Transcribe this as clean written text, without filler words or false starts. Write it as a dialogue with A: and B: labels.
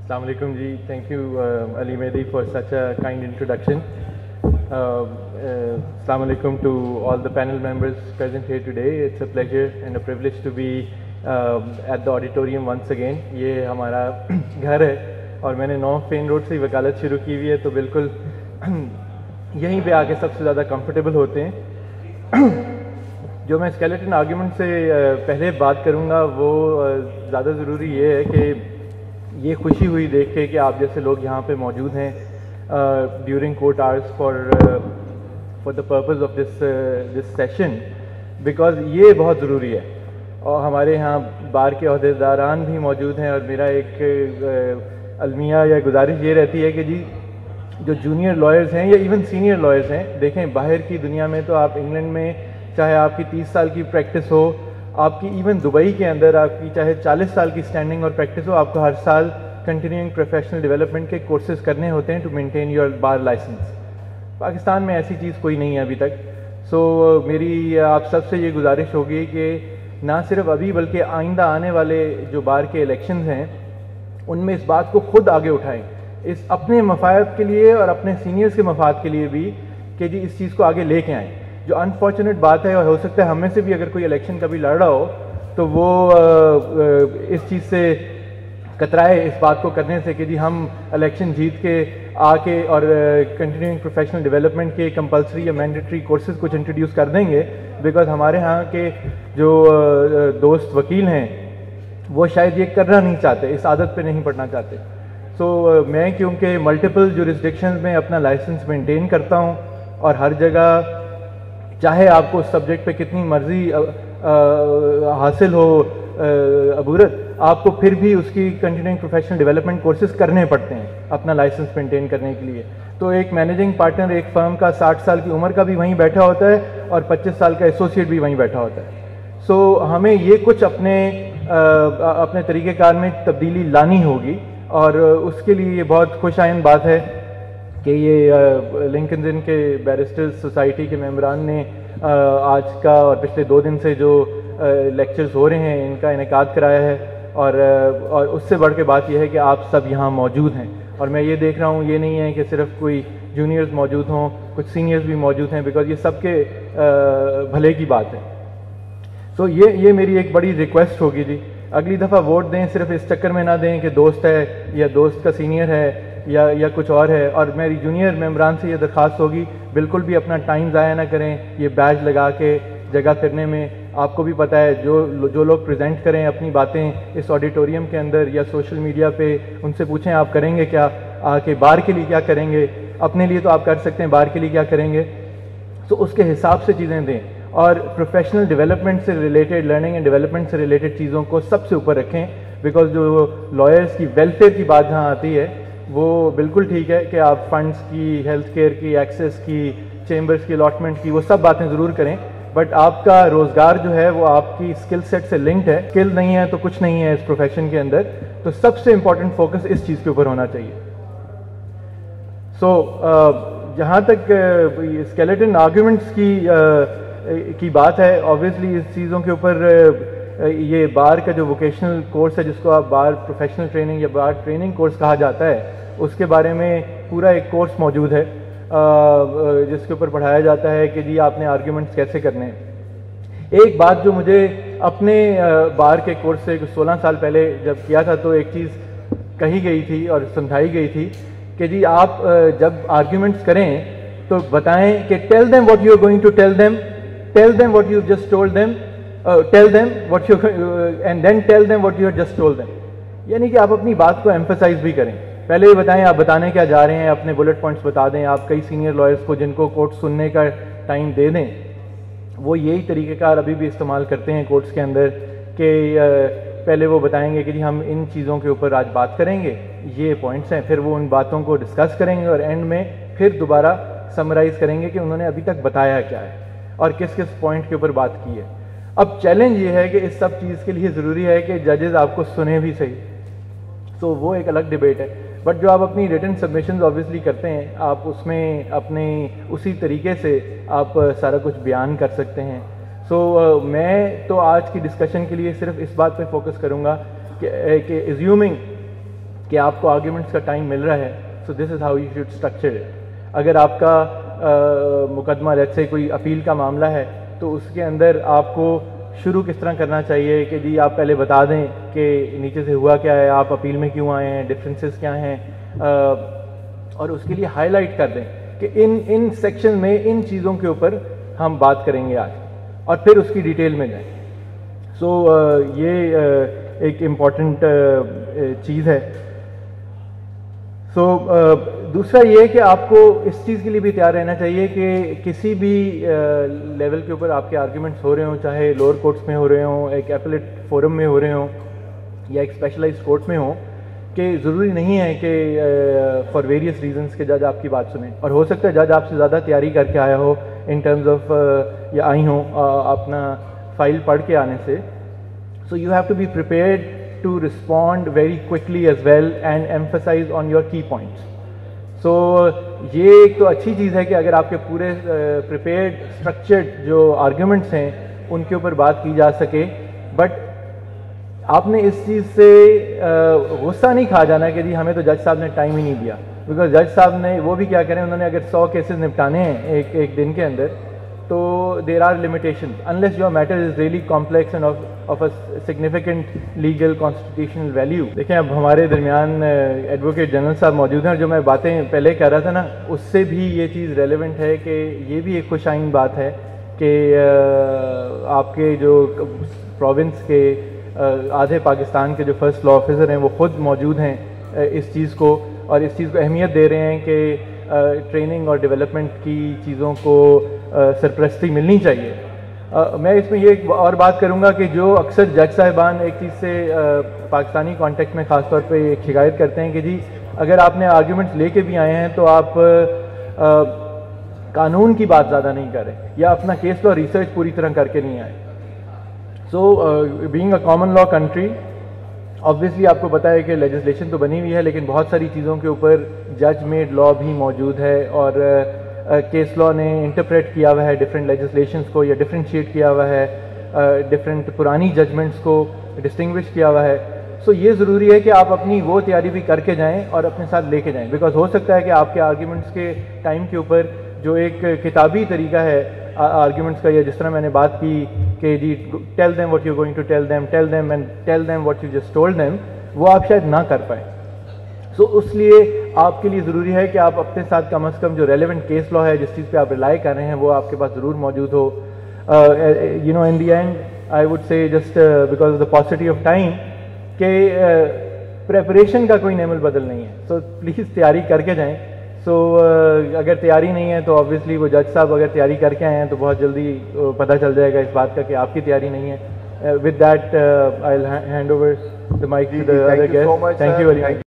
A: Assalamu alaikum ji. Thank you, Ali Mehdi, for such a kind introduction. Assalamu alaikum to all the panel members present here today. It's a pleasure and a privilege to be at the auditorium once again. ये हमारा घर है और मैंने 9 फेन road से ही वकालत शुरू की हुई है, तो बिल्कुल यहीं पे आके सबसे ज़्यादा कंफर्टेबल होते हैं। जो मैं स्केलेटन आर्ग्यूमेंट से पहले बात करूँगा वो ज़्यादा ज़रूरी ये है कि ये खुशी हुई देख के कि आप जैसे लोग यहाँ पे मौजूद हैं during court hours for the purpose of this session, because ये बहुत ज़रूरी है। और हमारे यहाँ बार के अहदेदारान भी मौजूद हैं और मेरा एक अलमिया या गुजारिश ये रहती है कि जी जो जूनियर लॉयर्स हैं या इवन सीनियर लॉयर्स हैं, देखें बाहर की दुनिया में तो आप इंग्लैंड में चाहे आपकी 30 साल की प्रैक्टिस हो, आपकी इवन दुबई के अंदर आपकी चाहे 40 साल की स्टैंडिंग और प्रैक्टिस हो, आपको हर साल कंटिन्यूइंग प्रोफेशनल डेवलपमेंट के कोर्सेज करने होते हैं to maintain your bar license. Pakistan में ऐसी चीज़ कोई नहीं है अभी तक। सो मेरी आप सबसे ये गुजारिश होगी कि ना सिर्फ अभी बल्कि आइंदा आने वाले जो बार के इलेक्शंस हैं उनमें इस बात को खुद आगे उठाएं, इस अपने मफाद के लिए और अपने सीनियर्स के मफाद के लिए भी, कि जी इस चीज़ को आगे लेके आएँ। जो अनफॉर्चुनेट बात है, और हो सकता है हम में से भी अगर कोई इलेक्शन कभी लड़ रहा हो तो वो इस चीज़ से कतराए इस बात को करने से कि जी हम इलेक्शन जीत के आके और कंटिन्यूइंग प्रोफेशनल डेवलपमेंट के कंपलसरी या मैंडेटरी कोर्सेज कुछ इंट्रोड्यूस कर देंगे, बिकॉज हमारे यहाँ के जो दोस्त वकील हैं वो शायद ये करना नहीं चाहते, इस आदत पे नहीं पड़ना चाहते। सो मैं क्योंकि मल्टीपल जुरिस्डिक्शंस में अपना लाइसेंस मेंटेन करता हूँ और हर जगह चाहे आपको उस सब्जेक्ट पे कितनी मर्जी हासिल हो अबूरत, आपको फिर भी उसकी कंटिन्यूइंग प्रोफेशनल डेवलपमेंट कोर्सेज करने पड़ते हैं अपना लाइसेंस मेंटेन करने के लिए। तो एक मैनेजिंग पार्टनर एक फर्म का 60 साल की उम्र का भी वहीं बैठा होता है और 25 साल का एसोसिएट भी वहीं बैठा होता है। सो हमें ये कुछ अपने तरीक़ेकार में तब्दीली लानी होगी और उसके लिए ये बहुत खुशाइन बात है कि ये लिंकन इन के बैरिस्टर्स सोसाइटी के मेंबरान ने आज का और पिछले 2 दिन से जो लेक्चर्स हो रहे हैं इनका इनेकाद कराया है, और उससे बढ़ के बात यह है कि आप सब यहाँ मौजूद हैं। और मैं ये देख रहा हूँ, ये नहीं है कि सिर्फ कोई जूनियर्स मौजूद हों, कुछ सीनियर्स भी मौजूद हैं, बिकॉज ये सबके भले की बात है। तो ये मेरी एक बड़ी रिक्वेस्ट होगी जी, अगली दफ़ा वोट दें सिर्फ इस चक्कर में ना दें कि दोस्त है या दोस्त का सीनियर है या कुछ और है। और मेरी जूनियर मेंबरान से ये दरख्वास्त होगी, बिल्कुल भी अपना टाइम ज़ाया ना करें ये बैज लगा के जगह फिरने में। आपको भी पता है जो लोग प्रेजेंट करें अपनी बातें इस ऑडिटोरियम के अंदर या सोशल मीडिया पे, उनसे पूछें आप करेंगे क्या, आके बार के लिए क्या करेंगे, अपने लिए तो आप कर सकते हैं, बार के लिए क्या करेंगे। तो उसके हिसाब से चीज़ें दें और प्रोफेशनल डेवलपमेंट से रिलेटेड, लर्निंग एंड डेवलपमेंट से रिलेटेड चीज़ों को सबसे ऊपर रखें, बिकॉज जो लॉयर्स की वेलफेयर की बात जहाँ आती है वो बिल्कुल ठीक है कि आप फंड्स की, हेल्थ केयर की, एक्सेस की, चेम्बर्स की अलॉटमेंट की, वो सब बातें ज़रूर करें, बट आपका रोज़गार जो है वो आपकी स्किल सेट से लिंक्ड है। स्किल नहीं है तो कुछ नहीं है इस प्रोफेशन के अंदर, तो सबसे इम्पॉर्टेंट फोकस इस चीज़ के ऊपर होना चाहिए। जहाँ तक स्केलेटन आर्ग्यूमेंट्स की बात है, ऑब्वियसली इस चीज़ों के ऊपर ये बार का जो वोकेशनल कोर्स है जिसको आप बार प्रोफेशनल ट्रेनिंग या बार ट्रेनिंग कोर्स कहा जाता है, उसके बारे में पूरा एक कोर्स मौजूद है जिसके ऊपर पढ़ाया जाता है कि जी आपने आर्ग्यूमेंट्स कैसे करने हैं। एक बात जो मुझे अपने बार के कोर्स से 16 साल पहले जब किया था तो एक चीज़ कही गई थी और समझाई गई थी कि जी आप जब आर्ग्यूमेंट्स करें तो बताएं कि tell them what you are going to tell them, tell them what you just told them, tell them what you and then tell them what you just told them. यानी कि आप अपनी बात को एम्फसाइज भी करें, पहले ये बताएं आप बताने क्या जा रहे हैं, अपने बुलेट पॉइंट्स बता दें। आप कई सीनियर लॉयर्स को जिनको कोर्ट सुनने का टाइम दे दें, वो यही तरीक़ेकार अभी भी इस्तेमाल करते हैं कोर्ट्स के अंदर कि पहले वो बताएंगे कि जी हम इन चीज़ों के ऊपर आज बात करेंगे, ये पॉइंट्स हैं, फिर वो उन बातों को डिस्कस करेंगे और एंड में फिर दोबारा समराइज़ करेंगे कि उन्होंने अभी तक बताया क्या है और किस किस पॉइंट के ऊपर बात की है। अब चैलेंज ये है कि इस सब चीज़ के लिए ज़रूरी है कि जजेस आपको सुने भी सही, तो वो एक अलग डिबेट है। बट जो आप अपनी रिटन सबमिशंस ऑब्वियसली करते हैं, आप उसमें अपने उसी तरीके से आप सारा कुछ बयान कर सकते हैं। मैं तो आज की डिस्कशन के लिए सिर्फ इस बात पे फोकस करूँगा कि एज्यूमिंग کہ آپ کو آرگیومنٹس کا ٹائم مل رہا ہے. So this is how you should structure it. اگر آپ کا مقدمہ لیٹس سے کوئی اپیل کا معاملہ ہے تو اس کے اندر آپ کو شروع کس طرح کرنا چاہیے کہ جی آپ پہلے بتا دیں کہ نیچے سے ہوا کیا ہے, آپ اپیل میں کیوں آئے ہیں, ڈفرینسز کیا ہیں, اور اس کے لیے ہائی لائٹ کر دیں کہ ان سیکشن میں ان چیزوں کے اوپر ہم بات کریں گے آج, اور پھر اس کی ڈیٹیل میں جائیں. سو یہ ایک امپورٹنٹ چیز ہے. سو دوسرا یہ کہ آپ کو اس چیز کے لیے بھی تیار رہنا چاہیے کہ کسی بھی لیول کے اوپر آپ کے آرگیومنٹس ہو رہے ہوں, چاہے لوور کورٹس میں ہو رہے ہوں, ایک ایپلیٹ فورم میں ہو رہے ہوں, یا ایک اسپیشلائز کورٹ میں ہوں, کہ ضروری نہیں ہے کہ فار ویریس ریزنس کے جج آپ کی بات سنیں. اور ہو سکتا ہے جج آپ سے زیادہ تیاری کر کے آیا ہو ان ٹرمز آف, یا آئی ہوں اپنا فائل پڑھ کے آنے سے. So you have to be prepared to respond very quickly as well and emphasize on your key points. So یہ ایک تو اچھی چیز ہے کہ اگر آپ کے پورے prepared structured جو arguments ہیں ان کے اوپر بات کی جا سکے, بٹ آپ نے اس چیز سے غصہ نہیں کھا جانا کہ جی ہمیں تو جج صاحب نے ٹائم ہی نہیں دیا. بیکاز جج صاحب نے وہ بھی کیا کریں, انہوں نے اگر 100 کیسز نپٹانے ہیں ایک دن کے اندر, تو there are limitations unless your matter is really complex and of a significant legal constitutional value. دیکھیں اب ہمارے درمیان ایڈوکیٹ جنرل صاحب موجود ہیں, اور جو میں باتیں پہلے کہہ رہا تھا نا, اس سے بھی یہ چیز ریلیونٹ ہے کہ یہ بھی ایک خوش آئند بات ہے کہ آپ کے جو پروونس کے آدھے پاکستان کے جو فرسٹ لا آفیسر ہیں وہ خود موجود ہیں اس چیز کو, اور اس چیز کو اہمیت دے رہے ہیں کہ ٹریننگ اور ڈیولپمنٹ کی چیزوں کو سرپرستی ملنی چاہیے. میں اس میں یہ ایک اور بات کروں گا کہ جو اکثر جج صاحبان ایک چیز سے پاکستانی کانٹیکٹ میں خاص طور پہ ایک شکایت کرتے ہیں کہ جی اگر آپ نے آرگیومنٹس لے کے بھی آئے ہیں تو آپ قانون کی بات زیادہ نہیں کر رہے, یا اپنا کیس لا ریسرچ پوری طرح کر کے نہیں آئے. So being a common law country, obviously آپ کو پتہ ہے کہ لیجسلیشن تو بنی ہوئی ہے, لیکن بہت ساری چیزوں کے اوپر جج میڈ لا بھی موجود ہے, اور کیس لا نے انٹرپریٹ کیا ہوا ہے ڈفرینٹ لیجسلیشنس کو, یا ڈفرینشیٹ کیا ہوا ہے ڈفرینٹ پرانی ججمنٹس کو ڈسٹنگوش کیا ہوا ہے. سو یہ ضروری ہے کہ آپ اپنی وہ تیاری بھی کر کے جائیں اور اپنے ساتھ لے کے جائیں, بیکاز ہو سکتا ہے کہ آپ کے آرگیومنٹس کے ٹائم کے اوپر جو ایک کتابی طریقہ ہے آرگیومنٹس کا, یا جس طرح میں نے بات کی کہ جی tell them what you going to tell them, tell them and tell them what you just told them, وہ آپ شاید نہ کر پائیں. سو اس لیے آپ کے لیے ضروری ہے کہ آپ اپنے ساتھ کم از کم جو ریلیونٹ کیس لا ہے, جس چیز پہ آپ ریلائی کر رہے ہیں, وہ آپ کے پاس ضرور موجود ہو. You know in the end I would say just because of the paucity of time کہ پریپریشن کا کوئی نعمل بدل نہیں ہے. سو پلیز تیاری کر کے جائیں. سو اگر تیاری نہیں ہے تو آبویسلی وہ جج صاحب اگر تیاری کر کے آئے ہیں تو بہت جلدی پتہ چل جائے گا اس بات کا کہ آپ کی تیاری نہیں ہے. With that I will hand over the mic to the other guest. Thank you very much.